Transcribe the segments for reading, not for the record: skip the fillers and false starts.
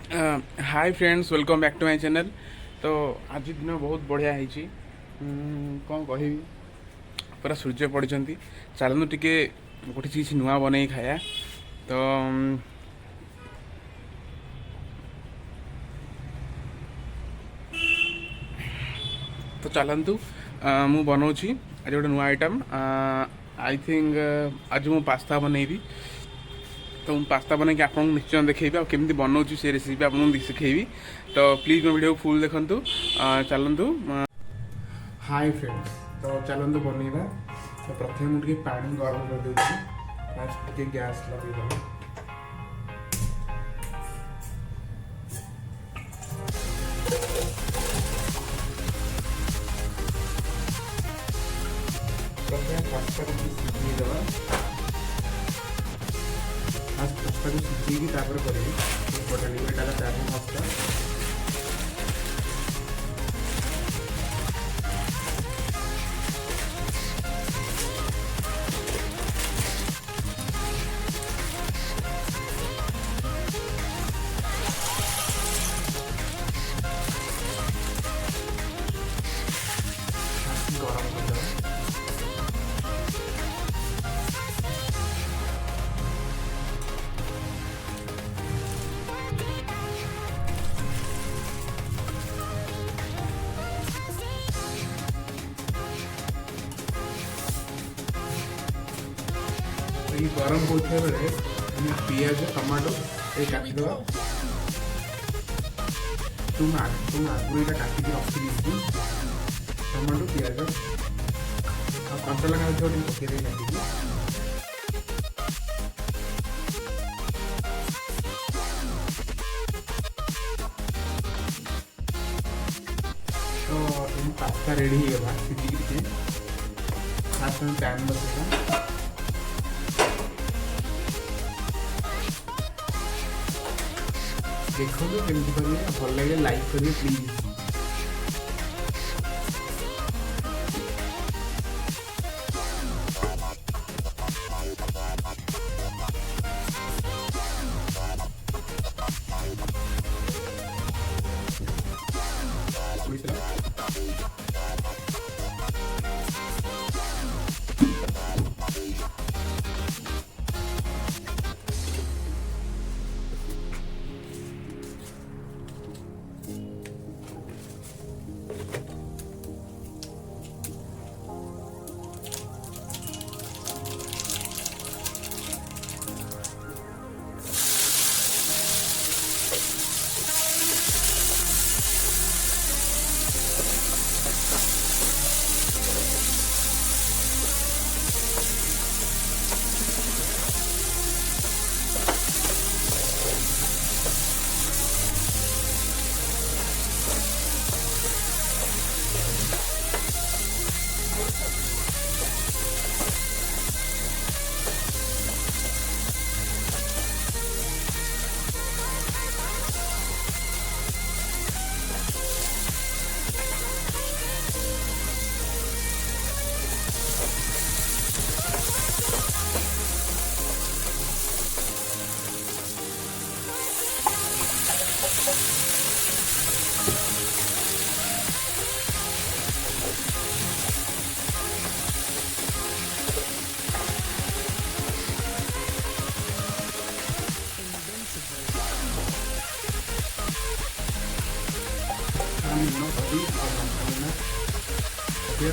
Hi friends, welcome back to my channel. तो आज दिन बहुत बढ़िया है। कौन कह पूरा सूर्य पड़ी चलू टे गोटे चीज नुआ बन खाया। तो तो चलतु मु बनाऊँगी आज गोटे नुआ आइटम। आई थिंक आज मु पास्ता बनैबी। तो मैं पास्ता बन के आपको निश्चय देखेबी आमती बनाऊँ से रेसिपी आपको शिखेबी। तो प्लीज मो वीडियो फुल देखु। चलतु। हाय फ्रेंड्स, तो चलतु बनइबा। तो प्रथम मुझे पानी गरम कर दूसरी। फास्ट गैस लगे पास्ता को सीझे देवा। फास्ट पास्ता को सीझे करेंगे बटाणी एटा चार पास्ता। गरम कर देवा। ये गरम होते बेले पियाज टमाटो ये काटिद। तुम आगु ये काटिक रखी टमाटो पियाज कंचा लगा पकड़ काटिक। तो पास्ता रेडी होगा सीझी। Fast pan बसेगा। देखो केमती करेंगे, भल लगे लाइक करिए प्लीज।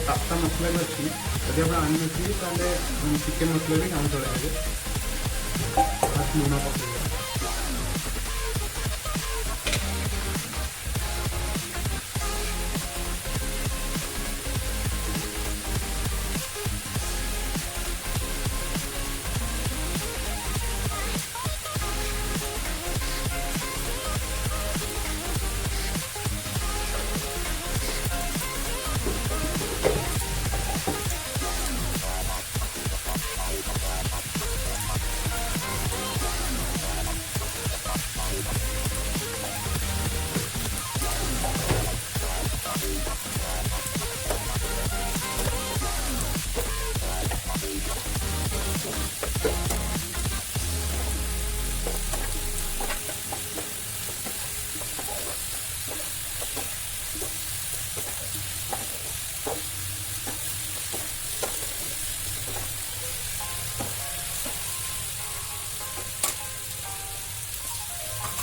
पास्ता मसला भी अच्छी जब आप आनी ना चिकेन मसला भी काम चलेंगे। लुण पकड़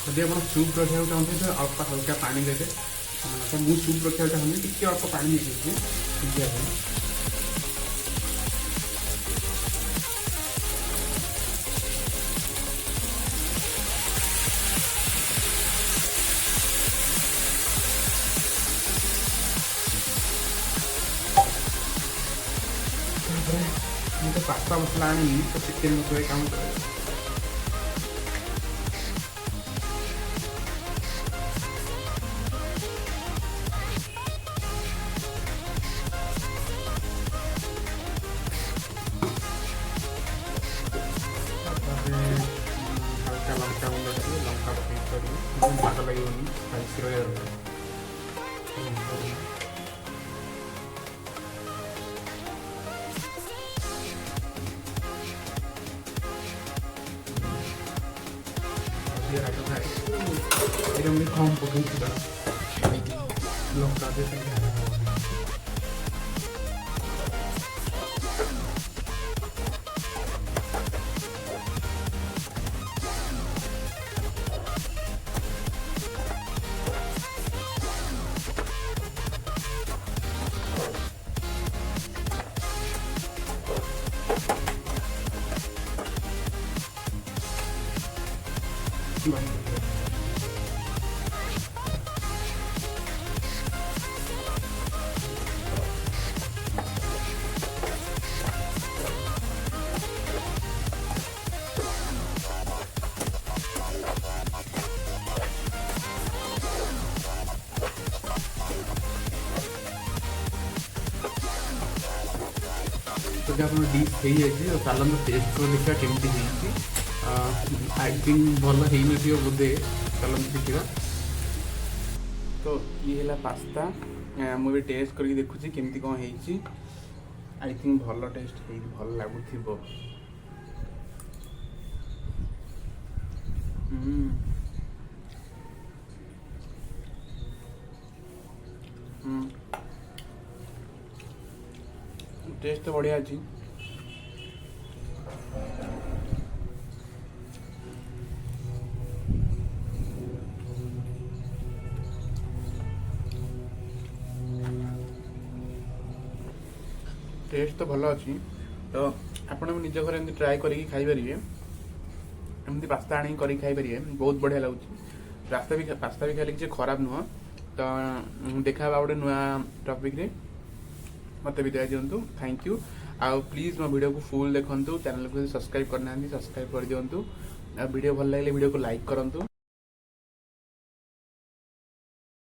ଯଦି ଆପଣ ସୁପ୍ ରଖିବାକୁ ଚାହୁଁଛନ୍ତି ତ ଅଳ୍ପ ହାଲକା ପାଣି ଦେବେ। ତ ମୁଁ ସୁପ୍ ରଖିବାକୁ ଚାହୁଁଛି, ଟିକେ ଅଳ୍ପ ପାଣି ଦେଇଦେଇଛି ସିଝିବା ପାଇଁ। ତାପରେ ମୁଁ ତ ପାସ୍ତା ମସଲା ଆଣିନି, ତ ଚିକେନ୍ ମସଲା କାମ କରିବ। ହାଲକା ଲଙ୍କା ଗୁଣ୍ଡ ଟିକେ, ଲଙ୍କା ପକେଇ କରିବି, ବାଗ ଲାଗିବନି, ସ୍ପାଇସି ରହିବା ଦରକାର। ରାଗ ଖାଏ ଏଇଟା ମୁଁ କମ୍ ପକେଇଛି, ଲଙ୍କା ବି ଯଦି ଆପଣ ଡିସ୍ ହେଇଯାଇଛି ତ ଚାଲନ୍ତୁ ଟେଷ୍ଟ କରି ଦେଖିବା କେମିତି ହେଇଛି। ଆଇ ଥିଙ୍କ ଭଲ ହେଇନଥିବ ବୋଧେ, ଚାଲନ୍ତୁ ଦେଖିବା। ତ ଇଏ ହେଲା ପାସ୍ତା, ମୁଁ ଏବେ ଟେଷ୍ଟ କରିକି ଦେଖୁଛି କେମିତି କ'ଣ ହେଇଛି। ଆଇ ଥିଙ୍କ ଭଲ ଟେଷ୍ଟ ହେଇଛି, ଭଲ ଲାଗୁଥିବ। ଟେଷ୍ଟ ତ ବଢ଼ିଆ ଅଛି। ଟେଷ୍ଟ ତ ଭଲ ଅଛି। ତ ଆପଣ ବି ନିଜ ଘରେ ଏମିତି ଟ୍ରାଏ କରିକି ଖାଇପାରିବେ, ଏମିତି ପାସ୍ତା ଆଣିକି କରିକି ଖାଇପାରିବେ, ବହୁତ ବଢ଼ିଆ ଲାଗୁଛି। ପାସ୍ତା ବି ଖାଇଲେ କିଛି ଖରାପ ନୁହଁ। ତ ଦେଖା ହେବା ଗୋଟେ ନୂଆ ଟପିକ୍ରେ, ମୋତେ ବିଦାୟ ଦିଅନ୍ତୁ। Thank you. ଆଉ ପ୍ଲିଜ୍ ମୋ ଭିଡ଼ିଓକୁ ଫୁଲ୍ ଦେଖନ୍ତୁ। ଚ୍ୟାନେଲକୁ ଯଦି ସବସ୍କ୍ରାଇବ୍ କରିନାହାନ୍ତି ସବସ୍କ୍ରାଇବ୍ କରିଦିଅନ୍ତୁ। ଆଉ ଭିଡ଼ିଓ ଭଲ ଲାଗିଲେ ଭିଡ଼ିଓକୁ ଲାଇକ୍ କରନ୍ତୁ।